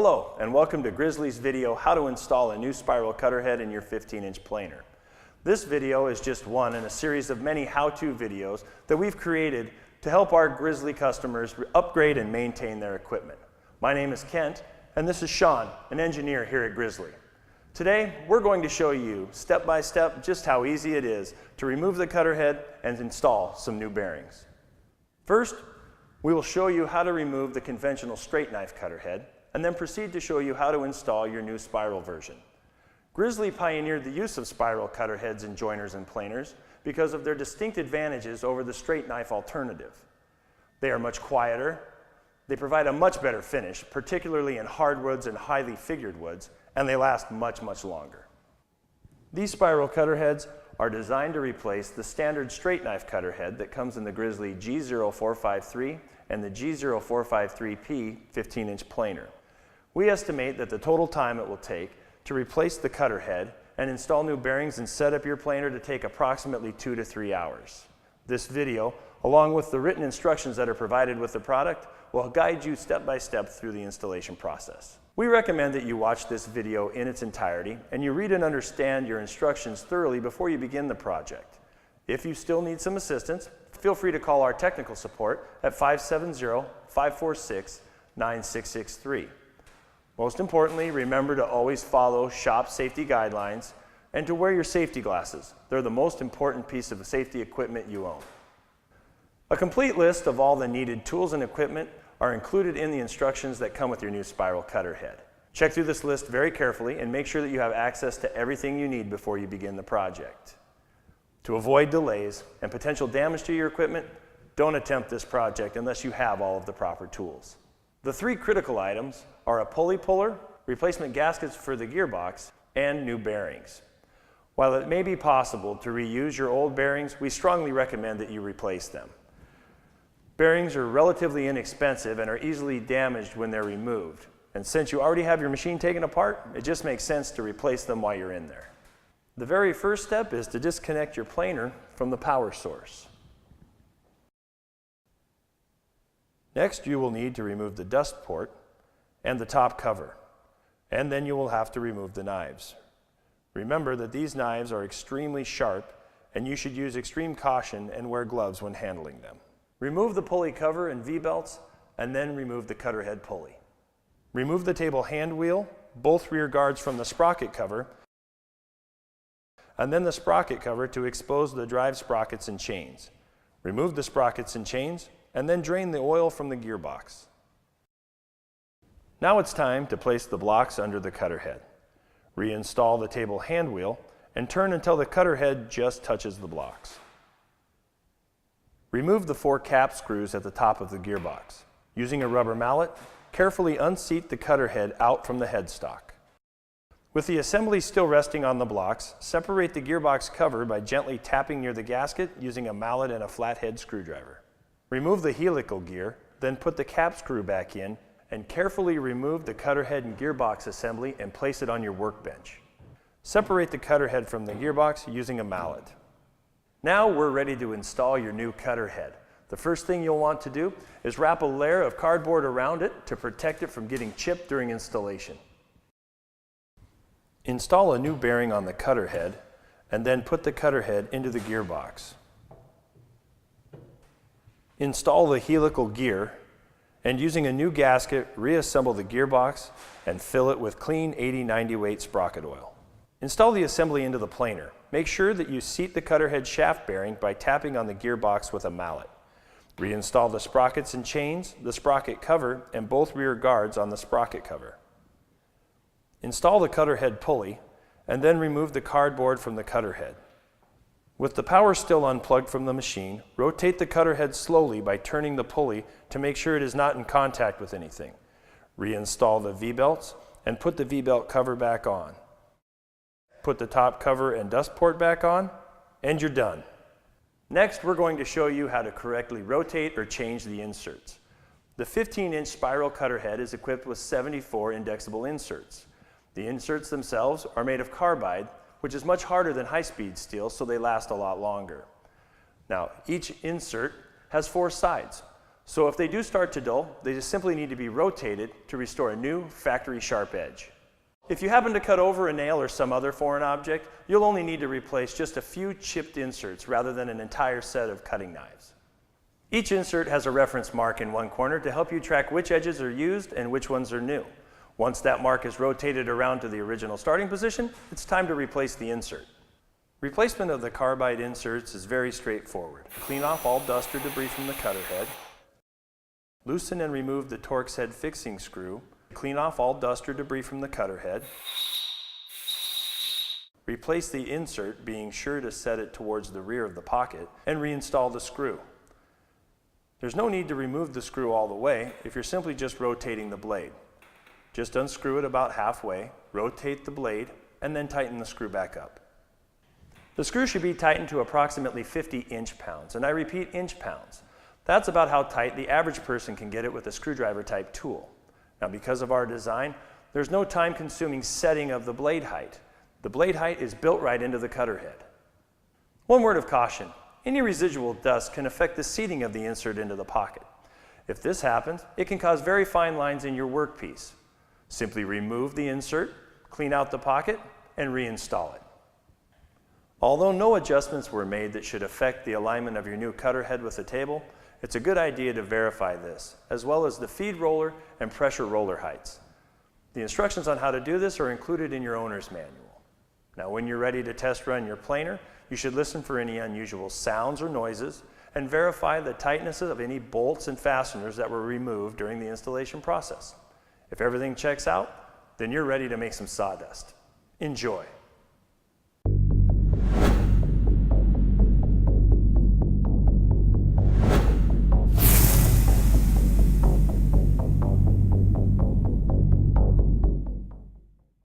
Hello, and welcome to Grizzly's video, how to install a new spiral cutter head in your 15-inch planer. This video is just one in a series of many how-to videos that we've created to help our Grizzly customers upgrade and maintain their equipment. My name is Kent, and this is Shaun, an engineer here at Grizzly. Today, we're going to show you step by step just how easy it is to remove the cutter head and install some new bearings. First, we will show you how to remove the conventional straight knife cutter head, and then proceed to show you how to install your new spiral version. Grizzly pioneered the use of spiral cutter heads in joiners and planers because of their distinct advantages over the straight knife alternative. They are much quieter, they provide a much better finish, particularly in hardwoods and highly figured woods, and they last much, much longer. These spiral cutter heads are designed to replace the standard straight knife cutter head that comes in the Grizzly G0453 and the G0453P 15-inch planer. We estimate that the total time it will take to replace the cutter head and install new bearings and set up your planer to take approximately 2 to 3 hours. This video, along with the written instructions that are provided with the product, will guide you step by step through the installation process. We recommend that you watch this video in its entirety and you read and understand your instructions thoroughly before you begin the project. If you still need some assistance, feel free to call our technical support at 570-546-9663. Most importantly, remember to always follow shop safety guidelines and to wear your safety glasses. They're the most important piece of safety equipment you own. A complete list of all the needed tools and equipment are included in the instructions that come with your new spiral cutter head. Check through this list very carefully and make sure that you have access to everything you need before you begin the project. To avoid delays and potential damage to your equipment, don't attempt this project unless you have all of the proper tools. The three critical items are a pulley puller, replacement gaskets for the gearbox, and new bearings. While it may be possible to reuse your old bearings, we strongly recommend that you replace them. Bearings are relatively inexpensive and are easily damaged when they're removed. And since you already have your machine taken apart, it just makes sense to replace them while you're in there. The very first step is to disconnect your planer from the power source. Next, you will need to remove the dust port and the top cover, and then you will have to remove the knives. Remember that these knives are extremely sharp, and you should use extreme caution and wear gloves when handling them. Remove the pulley cover and V-belts, and then remove the cutter head pulley. Remove the table hand wheel, both rear guards from the sprocket cover, and then the sprocket cover to expose the drive sprockets and chains. Remove the sprockets and chains, and then drain the oil from the gearbox. Now it's time to place the blocks under the cutter head. Reinstall the table hand wheel and turn until the cutter head just touches the blocks. Remove the 4 cap screws at the top of the gearbox. Using a rubber mallet, carefully unseat the cutter head out from the headstock. With the assembly still resting on the blocks, separate the gearbox cover by gently tapping near the gasket using a mallet and a flathead screwdriver. Remove the helical gear, then put the cap screw back in and carefully remove the cutter head and gearbox assembly and place it on your workbench. Separate the cutter head from the gearbox using a mallet. Now we're ready to install your new cutter head. The first thing you'll want to do is wrap a layer of cardboard around it to protect it from getting chipped during installation. Install a new bearing on the cutter head and then put the cutter head into the gearbox. Install the helical gear and using a new gasket, reassemble the gearbox and fill it with clean 80-90 weight sprocket oil. Install the assembly into the planer. Make sure that you seat the cutter head shaft bearing by tapping on the gearbox with a mallet. Reinstall the sprockets and chains, the sprocket cover, and both rear guards on the sprocket cover. Install the cutter head pulley and then remove the cardboard from the cutter head. With the power still unplugged from the machine, rotate the cutter head slowly by turning the pulley to make sure it is not in contact with anything. Reinstall the V-belts and put the V-belt cover back on. Put the top cover and dust port back on, and you're done. Next, we're going to show you how to correctly rotate or change the inserts. The 15-inch spiral cutter head is equipped with 74 indexable inserts. The inserts themselves are made of carbide, which is much harder than high-speed steel, so they last a lot longer. Now, each insert has 4 sides, So if they do start to dull, they just simply need to be rotated to restore a new factory sharp edge. If you happen to cut over a nail or some other foreign object, you'll only need to replace just a few chipped inserts rather than an entire set of cutting knives. Each insert has a reference mark in one corner to help you track which edges are used and which ones are new. Once that mark is rotated around to the original starting position, it's time to replace the insert. Replacement of the carbide inserts is very straightforward. Clean off all dust or debris from the cutter head. Loosen and remove the Torx head fixing screw. Clean off all dust or debris from the cutter head. Replace the insert, being sure to set it towards the rear of the pocket, and reinstall the screw. There's no need to remove the screw all the way if you're simply just rotating the blade. Just unscrew it about halfway, rotate the blade, and then tighten the screw back up. The screw should be tightened to approximately 50 inch-pounds, and I repeat inch-pounds. That's about how tight the average person can get it with a screwdriver type tool. Now, because of our design, there's no time-consuming setting of the blade height. The blade height is built right into the cutter head. One word of caution: any residual dust can affect the seating of the insert into the pocket. If this happens, it can cause very fine lines in your workpiece. Simply remove the insert, clean out the pocket, and reinstall it. Although no adjustments were made that should affect the alignment of your new cutter head with the table, it's a good idea to verify this, as well as the feed roller and pressure roller heights. The instructions on how to do this are included in your owner's manual. Now, when you're ready to test run your planer, you should listen for any unusual sounds or noises and verify the tightness of any bolts and fasteners that were removed during the installation process. If everything checks out, then you're ready to make some sawdust. Enjoy.